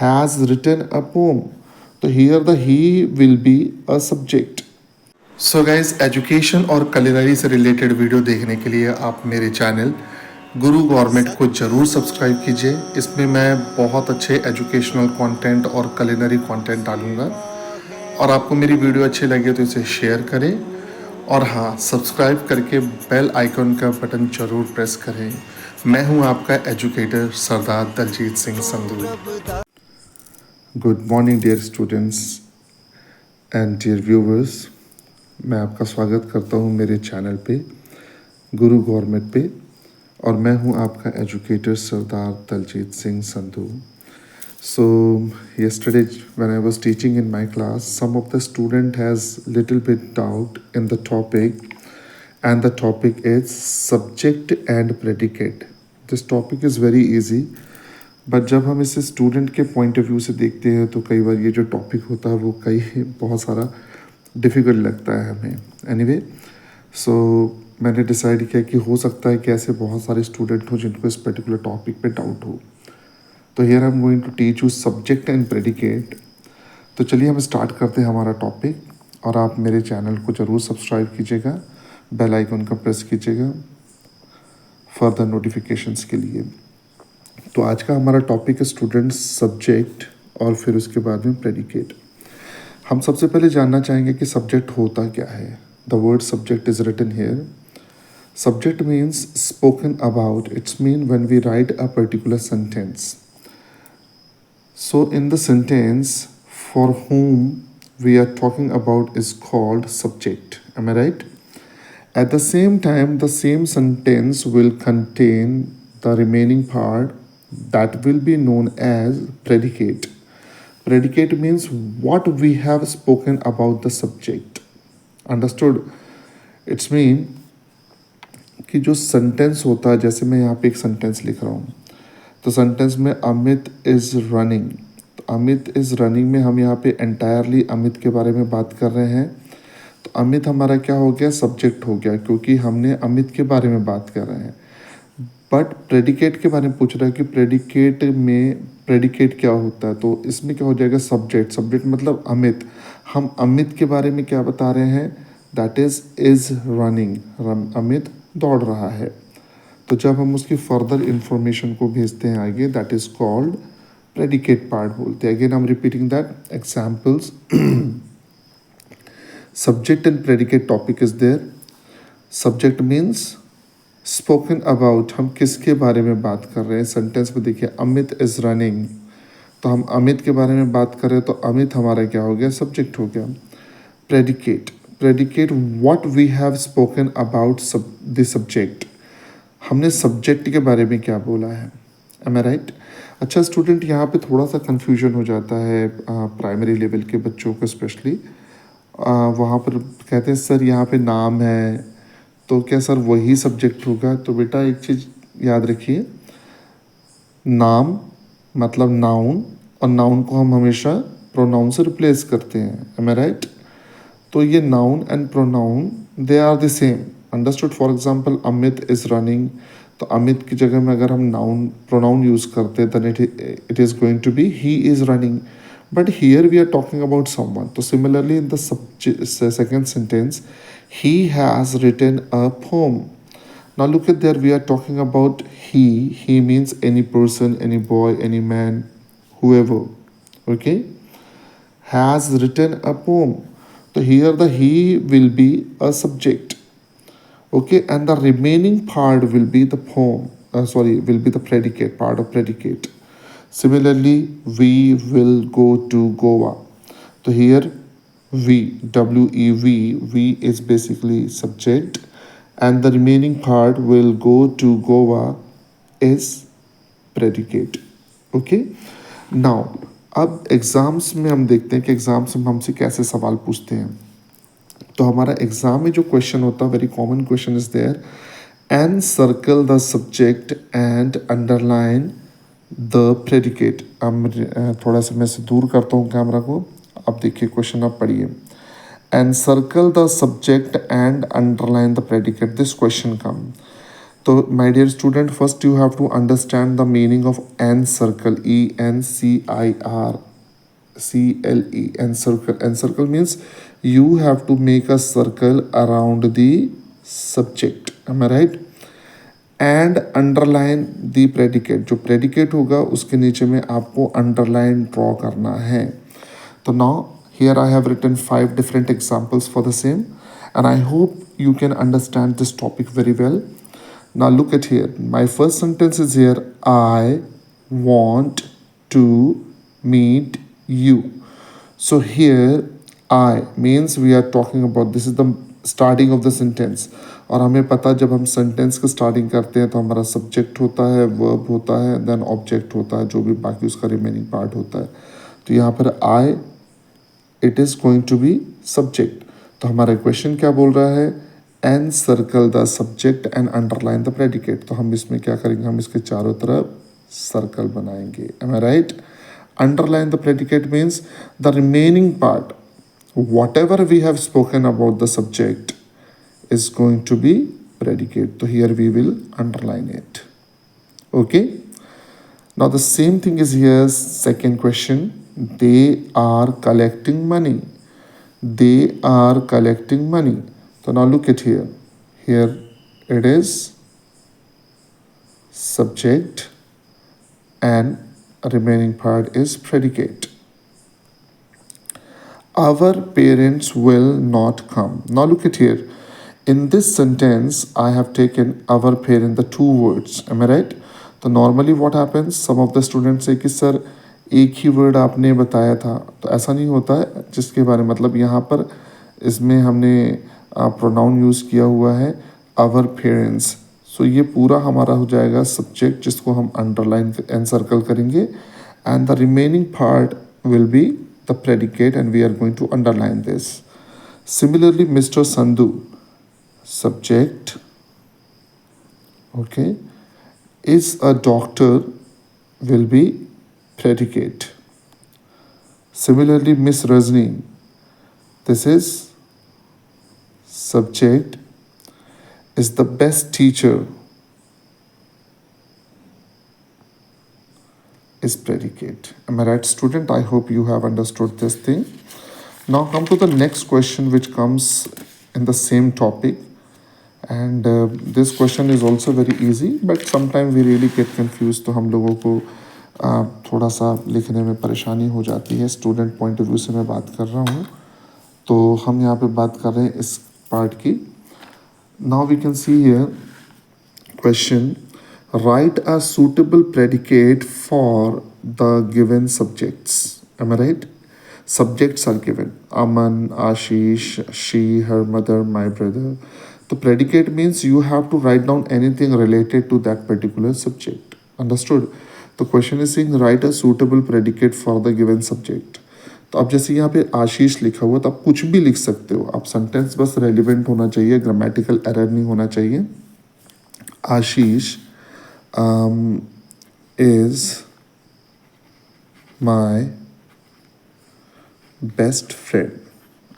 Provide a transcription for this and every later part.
has written a poem. तो here the he will be a subject. So guys education और culinary से related video देखने के लिए आप मेरे चैनल गुरु गवर्नमेंट को ज़रूर सब्सक्राइब कीजिए। इसमें मैं बहुत अच्छे एजुकेशनल कंटेंट और कलिनरी कंटेंट डालूंगा और आपको मेरी वीडियो अच्छी लगे तो इसे शेयर करें और हाँ, सब्सक्राइब करके बेल आइकन का बटन ज़रूर प्रेस करें। मैं हूं आपका educator Sardar Daljit Singh Sandhu. Good morning dear students and dear viewers, मैं आपका स्वागत करता हूं मेरे चैनल पे गुरु गवर्नमेंट पे और मैं हूं आपका educator Sardar Daljit Singh Sandhu. So yesterday when I was teaching in my class, some of the student has little bit doubt in the topic and the topic is subject and predicate. This topic is very easy, but जब हम इसे student के point of view से देखते हैं तो कई बार ये जो टॉपिक होता है वो बहुत सारा डिफ़िकल्ट लगता है हमें। एनीवे, सो मैंने डिसाइड किया कि हो सकता है कि ऐसे बहुत सारे स्टूडेंट हो जिनको इस पर्टिकुलर टॉपिक पे डाउट हो। तो here I am going to teach you subject and predicate. तो चलिए हम स्टार्ट करते हैं हमारा टॉपिक और आप मेरे चैनल को ज़रूर सब्सक्राइब कीजिएगा, बेल आइकन का प्रेस कीजिएगा फर्दर नोटिफिकेशंस के लिए। तो आज का हमारा टॉपिक है स्टूडेंट्स सब्जेक्ट और फिर उसके बाद में प्रेडिकेट। हम सबसे पहले जानना चाहेंगे कि सब्जेक्ट होता क्या है। The word subject is written here. Subject means spoken about. It's mean when we write a particular sentence. So in the sentence for whom we are talking about is called subject. Am I right? At the same time, the same sentence will contain the remaining part that will be known as predicate. Predicate means what we have spoken about the subject. Understood? It's mean कि जो sentence होता है, जैसे मैं यहाँ पे एक sentence लिख रहा हूँ तो सेंटेंस में अमित इज़ रनिंग। तो अमित इज़ रनिंग में हम यहाँ पे एंटायरली अमित के बारे में बात कर रहे हैं। तो अमित हमारा क्या हो गया, सब्जेक्ट हो गया, क्योंकि हमने अमित के बारे में बात कर रहे हैं। बट प्रेडिकेट के बारे में पूछ रहा है कि प्रेडिकेट में प्रेडिकेट क्या होता है। तो इसमें क्या हो जाएगा, सब्जेक्ट। सब्जेक्ट मतलब अमित। हम अमित के बारे में क्या बता रहे हैं, दैट इज़ रनिंग। अमित दौड़ रहा है। तो जब हम उसकी फर्दर इंफॉर्मेशन को भेजते हैं आगे, that is called predicate part बोलते हैं। Again I am repeating that examples. Subject and predicate topic is there. Subject means spoken about, हम किसके बारे में बात कर रहे हैं। सेंटेंस में देखिए अमित इज़ रनिंग, तो हम अमित के बारे में बात कर रहे हैं, तो अमित हमारा क्या हो गया, सब्जेक्ट हो गया। Predicate, predicate what we have spoken about the subject, हमने सब्जेक्ट के बारे में क्या बोला है। Am I right? अच्छा स्टूडेंट, यहाँ पे थोड़ा सा कन्फ्यूजन हो जाता है प्राइमरी लेवल के बच्चों को स्पेशली। वहाँ पर कहते हैं सर यहाँ पे नाम है तो क्या सर वही सब्जेक्ट होगा। तो बेटा एक चीज़ याद रखिए, नाम मतलब नाउन, और नाउन को हम हमेशा प्रोनाउन से रिप्लेस करते हैं। Am I right? तो ये noun and pronoun they are the same. Understood? For example Amit is running, तो अमित की जगह में अगर हम नाउन प्रोनाउन यूज़ करते हैं then it is going to be he is running. But here we are talking about someone. So similarly in the second sentence, he has written a poem. Now look at there, we are talking about he. He means any person, any boy, any man, whoever. Okay? Has written a poem. So here the he will be a subject. Okay? And the remaining part will be the poem. Will be the predicate, part of predicate. Similarly, we will go to Goa. So here we is basically subject and the remaining part will go to Goa is predicate. Okay? Now, अब exams में हम देखते हैं कि exams में हमसे कैसे सवाल पूछते हैं। तो हमारा एग्ज़ाम में जो क्वेश्चन होता है, very common question is there, and circle the subject and underline the predicate. अब थोड़ा सा मैं से दूर करता हूँ कैमरा को। अब देखिए क्वेश्चन, आप पढ़िए। And circle the subject and underline the predicate, this question come. तो So my dear student, first you have to understand the meaning of encircle. ENCIRCLE. Encircle. Encircle means you have to make a circle around the subject. Am I right? And underline the predicate, जो predicate होगा उसके नीचे में आपको underline draw करना है. तो now here I have written 5 different examples for the same and I hope you can understand this topic very well. Now look at here. My first sentence is here. I want to meet you. So here I means we are talking about, this is the starting of the sentence. और हमें पता जब हम sentence का starting करते हैं तो हमारा सब्जेक्ट होता है, वर्ब होता है, देन ऑब्जेक्ट होता है, जो भी बाकी उसका रिमेनिंग पार्ट होता है. तो यहाँ पर I, it is going to be subject. तो हमारा क्वेश्चन क्या बोल रहा है? And circle the subject and underline the predicate. तो हम इसमें क्या करेंगे? हम इसके चारों तरफ सर्कल बनाएंगे. Am I right? Underline the predicate means the remaining part, whatever we have spoken about the subject is going to be predicate. So here we will underline it. Okay. Now the same thing is here. Second question. They are collecting money. They are collecting money. So now look at here. Here it is subject and remaining part is predicate. Our parents will not come. Now look at here. In this sentence, I have taken our parent, the two words. Am I right? तो normally what happens? Some of the students say कि sir एक ही word आपने बताया था. तो ऐसा नहीं होता है. जिसके बारे में मतलब यहाँ पर इसमें हमने pronoun use किया हुआ है our parents. So ये पूरा हमारा हो जाएगा subject जिसको हम underline and circle करेंगे. And the remaining part will be the predicate and we are going to underline this. Similarly, Mr. Sandhu, subject, okay, is a doctor will be predicate. Similarly, Miss Rajni, this is subject, is the best teacher is predicate. Am I right, student? I hope you have understood this thing. Now come to the next question which comes in the same topic, and this question is also very easy, but sometimes we really get confused. तो हम लोगों को थोड़ा सा लिखने में परेशानी हो जाती है. स्टूडेंट पॉइंट ऑफ व्यू से मैं बात कर रहा हूँ, तो हम यहाँ पे बात कर रहे हैं इस पार्ट की. Now we can see here question. Write a suitable predicate for the given subjects. Am I right? Subjects are given. Aman, Ashish, she, her mother, my brother. The predicate means you have to write down anything related to that particular subject. Understood? The question is saying write a suitable predicate for the given subject. तो अब जैसे यहाँ पे आशीष लिखा हुआ, तो आप कुछ भी लिख सकते हो. आप सेंटेंस बस रेलिवेंट होना चाहिए, ग्रामेटिकल एरर नहीं होना चाहिए. आशीष is my best friend.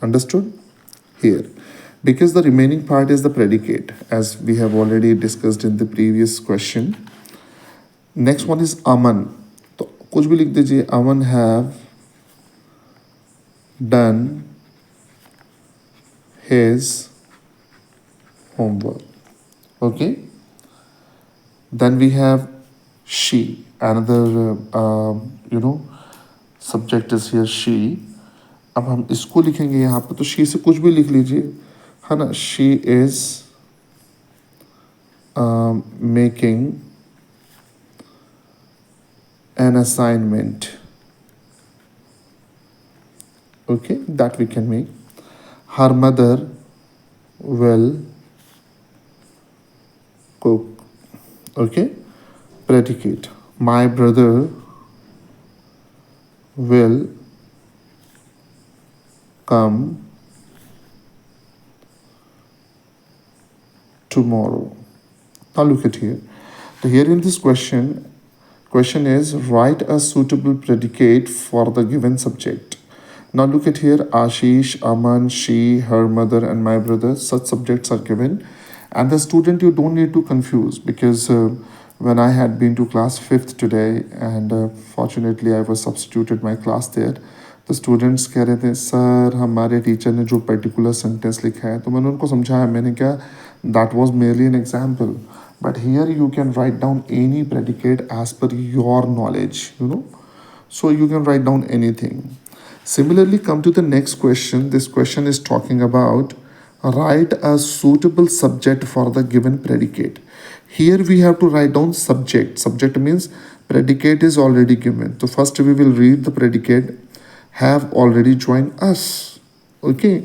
Understood? Here, because the remaining part is the predicate, as we have already discussed in the previous question. Next one is Aman. तो कुछ भी लिख दीजिए. Aman have done his homework. Okay. Then we have she, another subject is here she. अब हम इसको लिखेंगे यहाँ पर, तो she से कुछ भी लिख लीजिए, है ना. She is making an assignment. Okay, that we can make. Her mother will cook. Okay, predicate. My brother will come tomorrow. Now look at here. So here in this question is write a suitable predicate for the given subject. Now look at here. Ashish, Aman, she, her mother and my brother, such subjects are given. And the student, you don't need to confuse, because when I had been to class 5th today, and fortunately I was substituted my class there, तो students कह रहे थे sir हमारे teacher ने जो particular sentence लिखा है, तो मैंने उनको समझाया, मैंने कहा that was merely an example, but here you can write down any predicate as per your knowledge, you know, so you can write down anything. Similarly, come to the next question. This question is talking about write a suitable subject for the given predicate. Here we have to write down subject. Subject means predicate is already given. So first we will read the predicate have already joined us. Okay.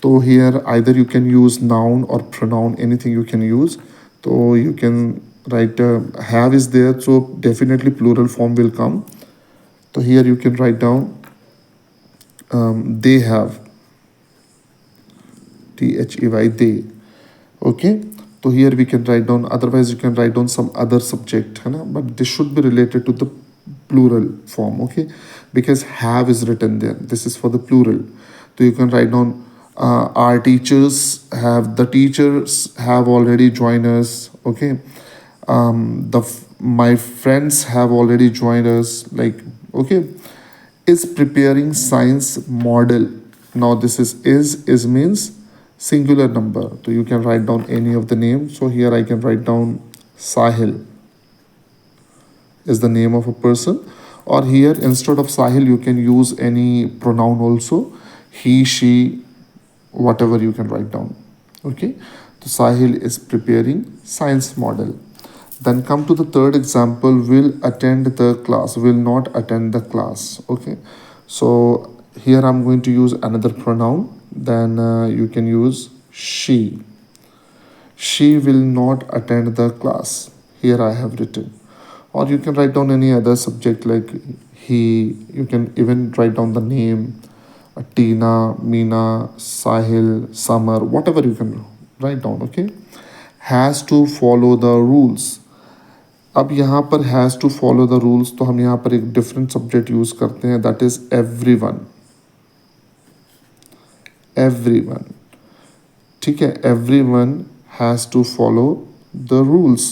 So here either you can use noun or pronoun, anything you can use. So you can write have is there, so definitely plural form will come. So here you can write down they have, THEY, they. Okay. So here we can write down, otherwise you can write down some other subject, है ना, but this should be related to the plural form. Okay, because have is written there, this is for the plural. So you can write down our teachers have, the teachers have already joined us. Okay. My friends have already joined us, like, okay. Is preparing science model. Now this is means singular number, so you can write down any of the name. So here I can write down Sahil is the name of a person, or here instead of Sahil you can use any pronoun also, he, she, whatever you can write down. Okay. So Sahil is preparing science model. Then come to the third example, will attend the class, will not attend the class. Okay. So here I'm going to use another pronoun. Then you can use she. She will not attend the class. Here I have written. Or you can write down any other subject like he. You can even write down the name, Tina, Meena, Sahil, Summer, whatever you can write down. Okay. Has to follow the rules. अब यहाँ पर has to follow the rules, तो हम यहाँ पर एक different subject use करते हैं, दैट इज़ एवरीवन. एवरीवन, ठीक है, everyone has to follow the rules.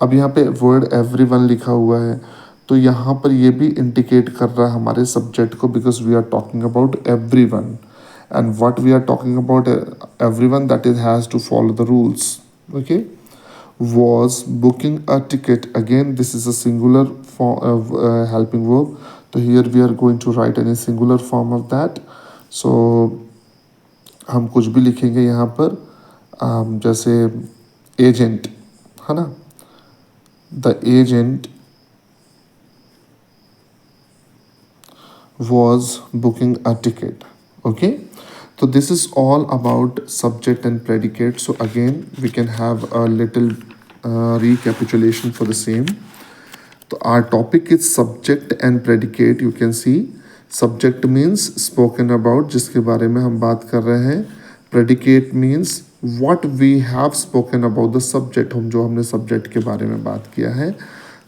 अब यहाँ पे वर्ड एवरीवन लिखा हुआ है, तो यहाँ पर ये भी इंडिकेट कर रहा है हमारे सब्जेक्ट को, because we are talking about everyone, and what we are talking about everyone, that is has to follow the rules. Okay. Was booking a ticket. Again, this is a singular form of helping verb. So here we are going to write any singular form of that. So हम कुछ भी लिखेंगे यहाँ पर, जैसे agent है ना, the agent was booking a ticket. Okay. So this is all about subject and predicate. So again we can have a little recapitulation for the same. So our topic is subject and predicate. You can see subject means spoken about, जिसके बारे में हम बात कर रहे हैं. Predicate means what we have spoken about the subject, हम जो हमने subject के बारे में बात किया है.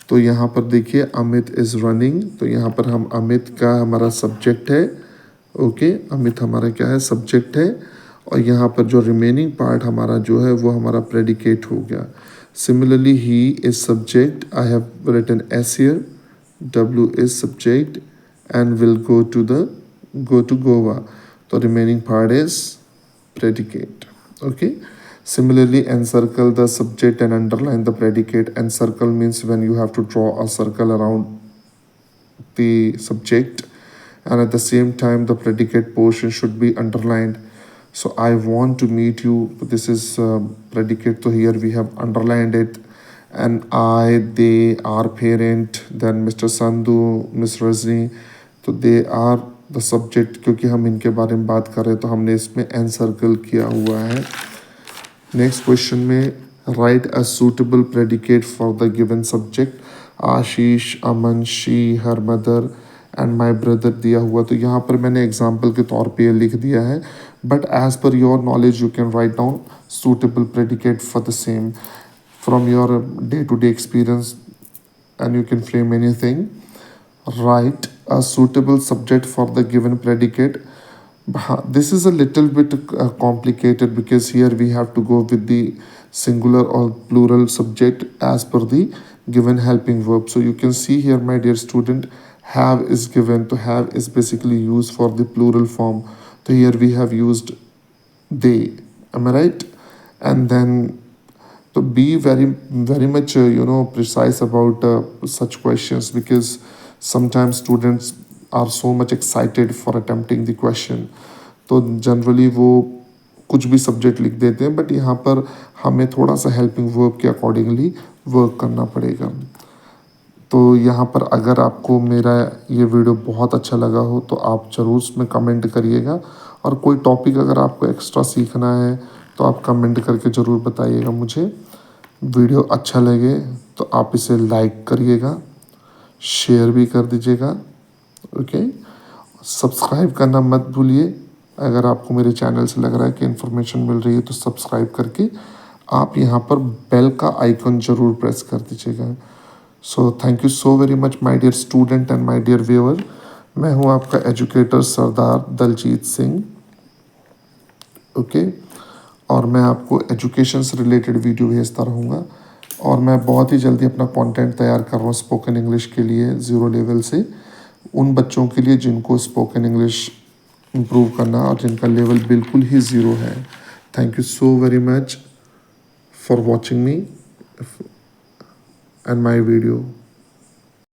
तो यहाँ पर देखिए अमित इज रनिंग, तो यहाँ पर हम अमित का हमारा सब्जेक्ट है. ओके. अमित हमारा क्या है, सब्जेक्ट है. और यहाँ पर जो रिमेनिंग पार्ट हमारा जो है वो हमारा प्रेडिकेट हो गया. Similarly he is subject, I have written S here, W is subject and will go to Goa. तो remaining part is predicate. Okay. Similarly, encircle the subject and underline the predicate. Encircle means when you have to draw a circle around the subject, and at the same time the predicate portion should be underlined. So I want to meet you, this is predicate, so here we have underlined it. And I, they, our parent, then Mr. Sandhu, Miss Rajni, तो they are the subject. क्योंकि हम इनके बारे में बात कर रहे हैं तो हमने इसमें encircle किया हुआ है. नेक्स्ट क्वेश्चन में right a suitable predicate for the given subject. Ashish, Aman, she, her mother and my brother दिया हुआ, तो यहाँ पर मैंने एग्जांपल के तौर पे लिख दिया है, but as per your knowledge you can write down suitable predicate for the same from your day to day experience and you can frame anything. Write a suitable subject for the given predicate. This is a little bit complicated because here we have to go with the singular or plural subject as per the given helping verb. So you can see here, my dear student, have is given. To have is basically used for the plural form. So here we have used they. Am I right? And then to be very much precise about such questions, because sometimes students are so much excited for attempting the question, तो generally वो कुछ भी subject लिख देते हैं, but यहाँ पर हमें थोड़ा सा हेल्पिंग वर्ब के अकॉर्डिंगली वर्क करना पड़ेगा। तो यहाँ पर अगर आपको मेरा ये वीडियो बहुत अच्छा लगा हो तो आप ज़रूर उसमें कमेंट करिएगा, और कोई टॉपिक अगर आपको एक्स्ट्रा सीखना है तो आप कमेंट करके ज़रूर बताइएगा मुझे। वीडियो अच्छा लगे तो आप इसे लाइक करिएगा, शेयर भी कर दीजिएगा, ओके। सब्सक्राइब करना मत भूलिए। अगर आपको मेरे चैनल से लग रहा है कि इन्फॉर्मेशन मिल रही है तो सब्सक्राइब करके आप यहाँ पर बेल का आइकन ज़रूर प्रेस कर दीजिएगा। So thank you so very much my dear student and my dear viewer. मैं हूँ आपका एजुकेटर सरदार दलजीत सिंह, ओके। और मैं आपको एजुकेशन से रिलेटेड वीडियो भेजता रहूँगा, और मैं बहुत ही जल्दी अपना कंटेंट तैयार कर रहा हूँ स्पोकन इंग्लिश के लिए ज़ीरो लेवल से, उन बच्चों के लिए जिनको स्पोकन इंग्लिश इम्प्रूव करना और जिनका लेवल बिल्कुल ही ज़ीरो है। Thank you so very much for watching me and my video.